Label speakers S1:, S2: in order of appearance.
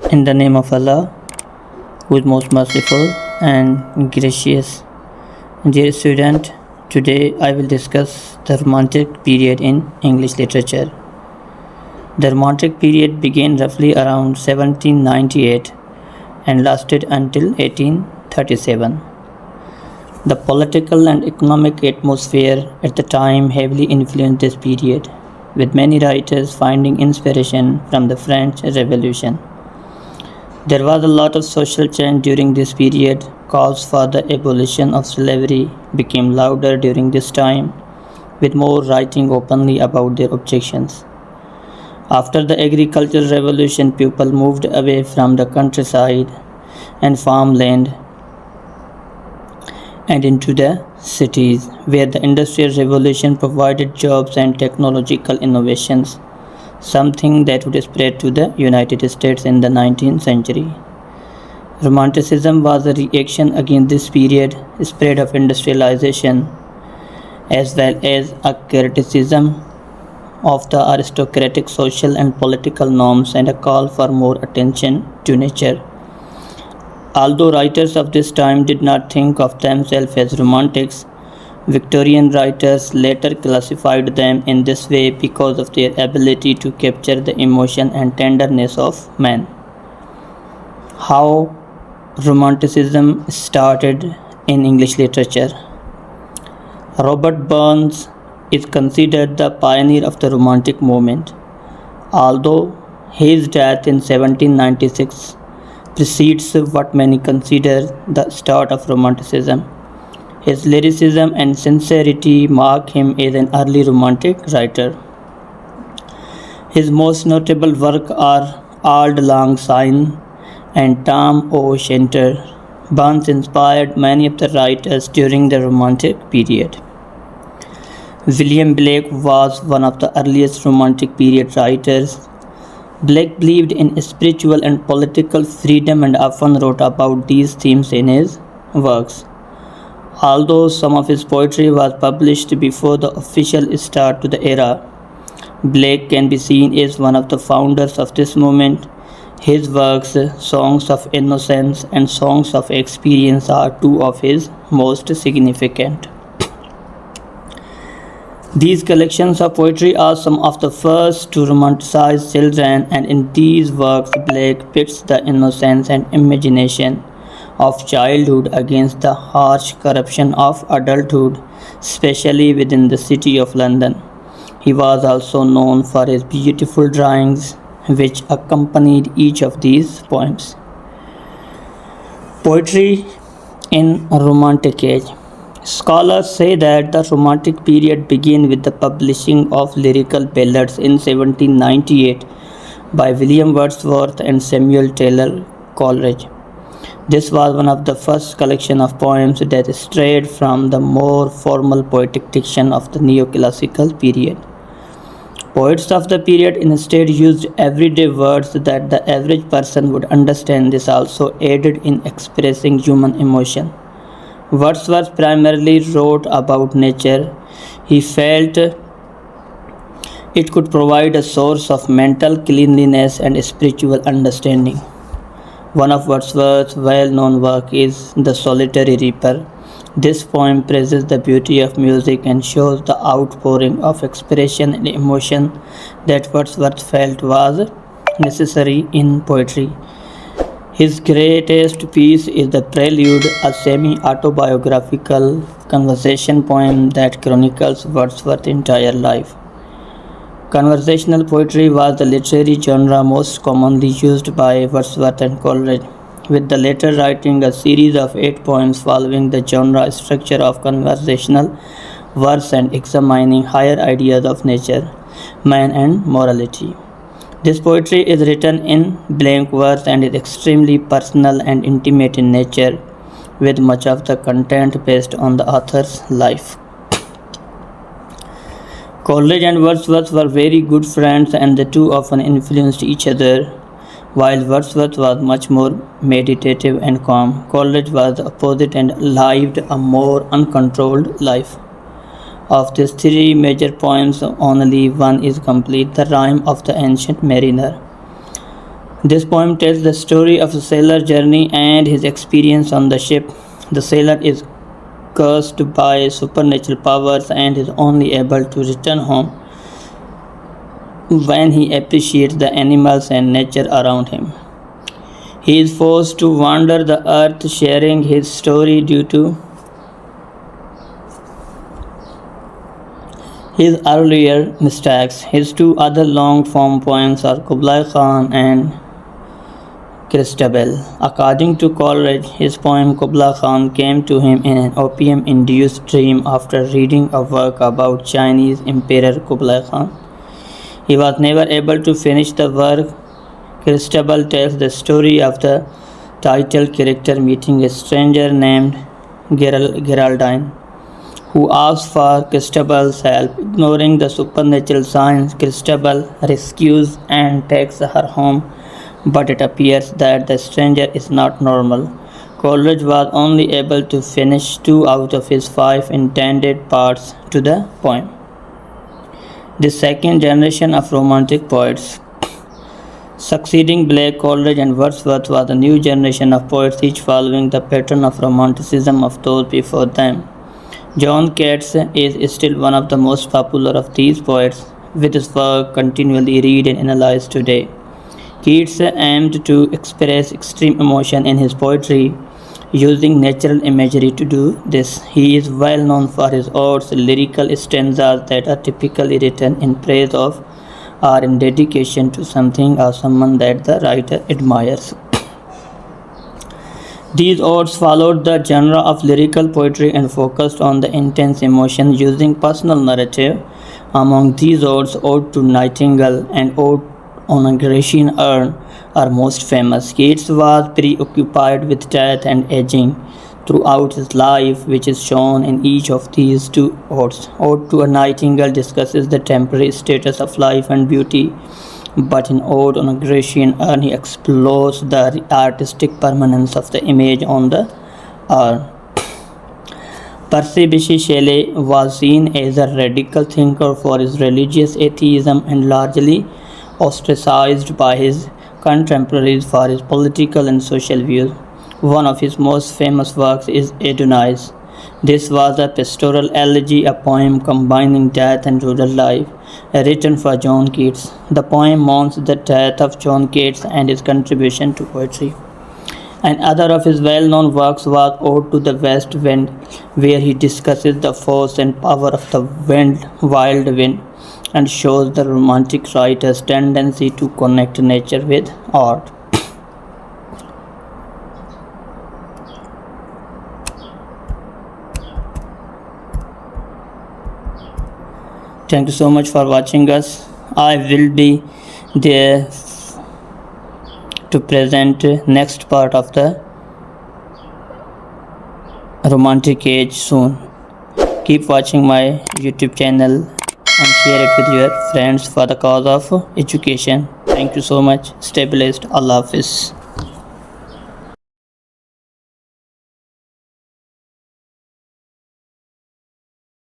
S1: In the name of Allah, who is most merciful and gracious. Dear student, today I will discuss the Romantic period in English literature. The Romantic period began roughly around 1798 and lasted until 1837. The political and economic atmosphere at the time heavily influenced this period, with many writers finding inspiration from the French Revolution. There was a lot of social change during this period. Calls for the abolition of slavery became louder during this time, with more writing openly about their objections. After the agricultural revolution, people moved away from the countryside and farmland and into the cities, where the Industrial Revolution provided jobs and technological innovations, something that would spread to the United States in the 19th century. Romanticism was a reaction against this period spread of industrialization, as well as a criticism of the aristocratic social and political norms and a call for more attention to nature. Although writers of this time did not think of themselves as romantics, Victorian writers later classified them in this way because of their ability to capture the emotion and tenderness of men. How Romanticism started in English literature. Robert Burns is considered the pioneer of the Romantic movement, although his death in 1796 precedes what many consider the start of Romanticism. His lyricism and sincerity mark him as an early Romantic writer. His most notable works are Auld Lang Syne and Tam O'Shanter. Burns inspired many of the writers during the Romantic period. William Blake was one of the earliest Romantic period writers. Blake believed in spiritual and political freedom and often wrote about these themes in his works. Although some of his poetry was published before the official start to the era, Blake can be seen as one of the founders of this movement. His works, Songs of Innocence and Songs of Experience, are two of his most significant. These collections of poetry are some of the first to romanticize children, and in these works Blake pits the innocence and imagination of childhood against the harsh corruption of adulthood, especially within the city of London. He was also known for his beautiful drawings, which accompanied each of these poems. Poetry in Romantic Age. Scholars say that the Romantic period began with the publishing of lyrical ballads in 1798 by William Wordsworth and Samuel Taylor Coleridge. This was one of the first collection of poems that strayed from the more formal poetic diction of the neoclassical period. Poets of the period instead used everyday words that the average person would understand. This also aided in expressing human emotion. Wordsworth primarily wrote about nature. He felt it could provide a source of mental cleanliness and spiritual understanding. One of Wordsworth's well-known work is The Solitary Reaper. This poem praises the beauty of music and shows the outpouring of expression and emotion that Wordsworth felt was necessary in poetry. His greatest piece is The Prelude, a semi-autobiographical conversation poem that chronicles Wordsworth's entire life. Conversational poetry was the literary genre most commonly used by Wordsworth and Coleridge, with the latter writing a series of 8 poems following the genre structure of conversational verse and examining higher ideas of nature, man, and morality. This poetry is written in blank verse and is extremely personal and intimate in nature, with much of the content based on the author's life. Coleridge and Wordsworth were very good friends, and the two often influenced each other. While Wordsworth was much more meditative and calm, Coleridge was the opposite and lived a more uncontrolled life. Of these 3 major poems, only one is complete, The Rime of the Ancient Mariner. This poem tells the story of a sailor's journey and his experience on the ship. The sailor is cursed by supernatural powers and is only able to return home when he appreciates the animals and nature around him. He is forced to wander the earth, sharing his story due to his earlier mistakes. His two other long-form poems are Kublai Khan and Christabel. According to Coleridge, his poem Kublai Khan came to him in an opium-induced dream after reading a work about Chinese Emperor Kublai Khan. He was never able to finish the work. Christabel tells the story of the title character meeting a stranger named Geraldine, who asks for Christabel's help. Ignoring the supernatural signs, Christabel rescues and takes her home, but it appears that the stranger is not normal. Coleridge was only able to finish 2 out of his 5 intended parts to the poem. The second generation of Romantic poets. Succeeding Blake, Coleridge, and Wordsworth was a new generation of poets, each following the pattern of Romanticism of those before them. John Keats is still one of the most popular of these poets, with his work continually read and analyzed today. Keats aimed to express extreme emotion in his poetry, using natural imagery to do this. He is well known for his odes, lyrical stanzas that are typically written in praise of or in dedication to something or someone that the writer admires. These odes followed the genre of lyrical poetry and focused on the intense emotion using personal narrative. Among these odes, Ode to Nightingale and Ode on a Grecian Urn are most famous. Keats was preoccupied with death and aging throughout his life, which is shown in each of these two odes. Ode to a Nightingale discusses the temporary status of life and beauty, but in Ode on a Grecian Urn he explores the artistic permanence of the image on the urn. Percy Bysshe Shelley was seen as a radical thinker for his religious atheism and largely ostracized by his contemporaries for his political and social views. One of his most famous works is Adonis. This was a pastoral elegy, a poem combining death and rural life, written for John Keats. The poem mourns the death of John Keats and his contribution to poetry. Another of his well-known works was Ode to the West Wind, where he discusses the force and power of the wild wind, and shows the Romantic writer's tendency to connect nature with art. Thank you so much for watching us. I will be there to present next part of the Romantic age soon. Keep watching my YouTube channel and share it with your friends for the cause of education. Thank you so much. Stay blessed. Allah Hafiz.